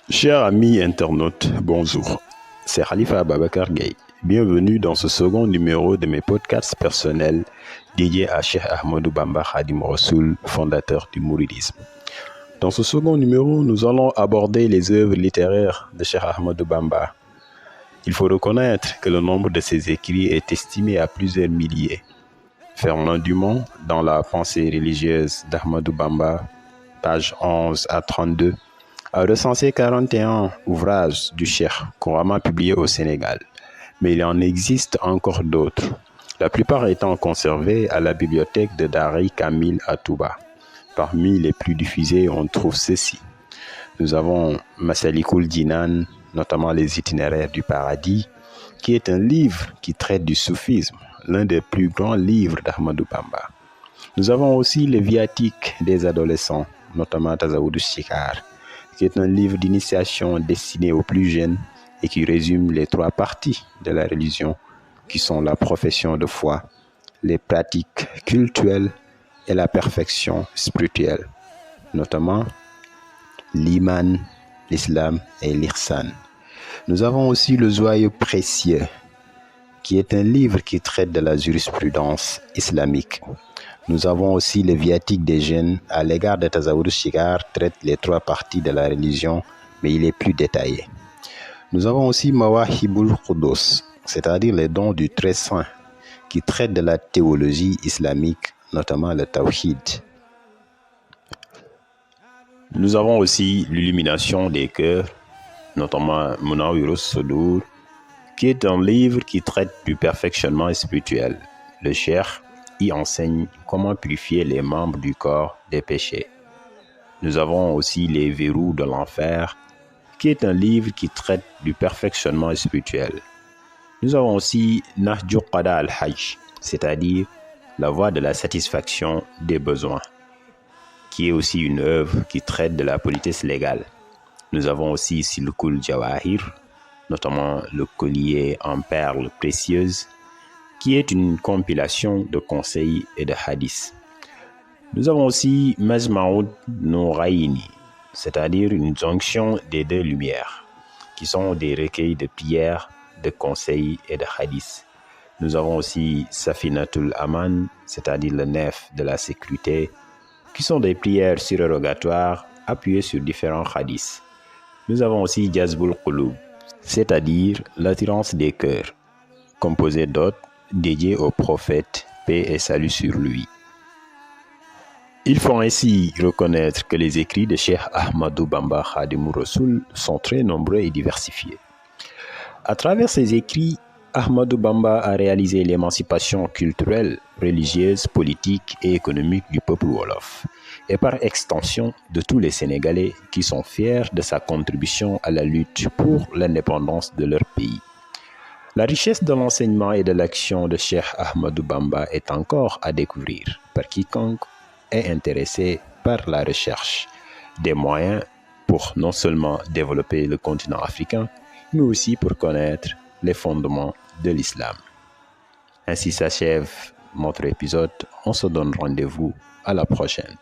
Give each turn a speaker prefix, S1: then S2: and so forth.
S1: Chers amis internautes, bonjour. C'est Khalifa Ababakar Gaye. Bienvenue dans ce second numéro de mes podcasts personnels dédiés à Cheikh Ahmadou Bamba Khadim Rassoul, fondateur du mouridisme. Dans ce second numéro, nous allons aborder les œuvres littéraires de Cheikh Ahmadou Bamba. Il faut reconnaître que le nombre de ses écrits est estimé à plusieurs milliers. Fernand Dumont, dans la pensée religieuse d'Ahmadou Bamba, pages 11 à 32, a recensé 41 ouvrages du Cheikh couramment publiés au Sénégal, mais il en existe encore d'autres, la plupart étant conservés à la bibliothèque de Dari Kamil à Touba. Parmi les plus diffusés, on trouve ceci. Nous avons Massalikul Jinan, notamment les itinéraires du paradis, qui est un livre qui traite du soufisme, l'un des plus grands livres d'Ahmadou Bamba. Nous avons aussi les viatiques des adolescents, notamment Tazawudu Shikar, qui est un livre d'initiation destiné aux plus jeunes et qui résume les trois parties de la religion, qui sont la profession de foi, les pratiques cultuelles et la perfection spirituelle, notamment l'iman, l'islam et l'ihsan. Nous avons aussi le joyau précieux, qui est un livre qui traite de la jurisprudence islamique. Nous avons aussi les viatiques des jeunes à l'égard de Tazawudu Shikar, traite les trois parties de la religion, mais il est plus détaillé. Nous avons aussi Mawahibul Quddus, c'est-à-dire les dons du Très Saint, qui traite de la théologie islamique, notamment le Tawhid. Nous avons aussi l'illumination des cœurs, notamment Munawwirus Sudur, qui est un livre qui traite du perfectionnement spirituel. Le Cheikh y enseigne comment purifier les membres du corps des péchés. Nous avons aussi les verrous de l'enfer, qui est un livre qui traite du perfectionnement spirituel. Nous avons aussi Nahju Qada al-Hajj, c'est-à-dire la voie de la satisfaction des besoins, qui est aussi une œuvre qui traite de la politesse légale. Nous avons aussi Silkul Jawahir, notamment le collier en perles précieuses, qui est une compilation de conseils et de hadiths. Nous avons aussi Majma'ud Nouraini, c'est-à-dire une jonction des deux lumières, qui sont des recueils de prières, de conseils et de hadiths. Nous avons aussi Safinatul Aman, c'est-à-dire le nef de la sécurité, qui sont des prières surérogatoires appuyées sur différents hadiths. Nous avons aussi Jazbul Qulub, c'est-à-dire l'attirance des cœurs, composé d'autres dédiés au prophète, paix et salut sur lui. Il faut ainsi reconnaître que les écrits de Cheikh Ahmadou Bamba Khadim Rassoul sont très nombreux et diversifiés. À travers ces écrits, Ahmadou Bamba a réalisé l'émancipation culturelle, religieuse, politique et économique du peuple wolof, et par extension de tous les Sénégalais qui sont fiers de sa contribution à la lutte pour l'indépendance de leur pays. La richesse de l'enseignement et de l'action de Cheikh Ahmadou Bamba est encore à découvrir par quiconque est intéressé par la recherche des moyens pour non seulement développer le continent africain, mais aussi pour connaître les fondements de l'islam. Ainsi s'achève notre épisode. On se donne rendez-vous à la prochaine.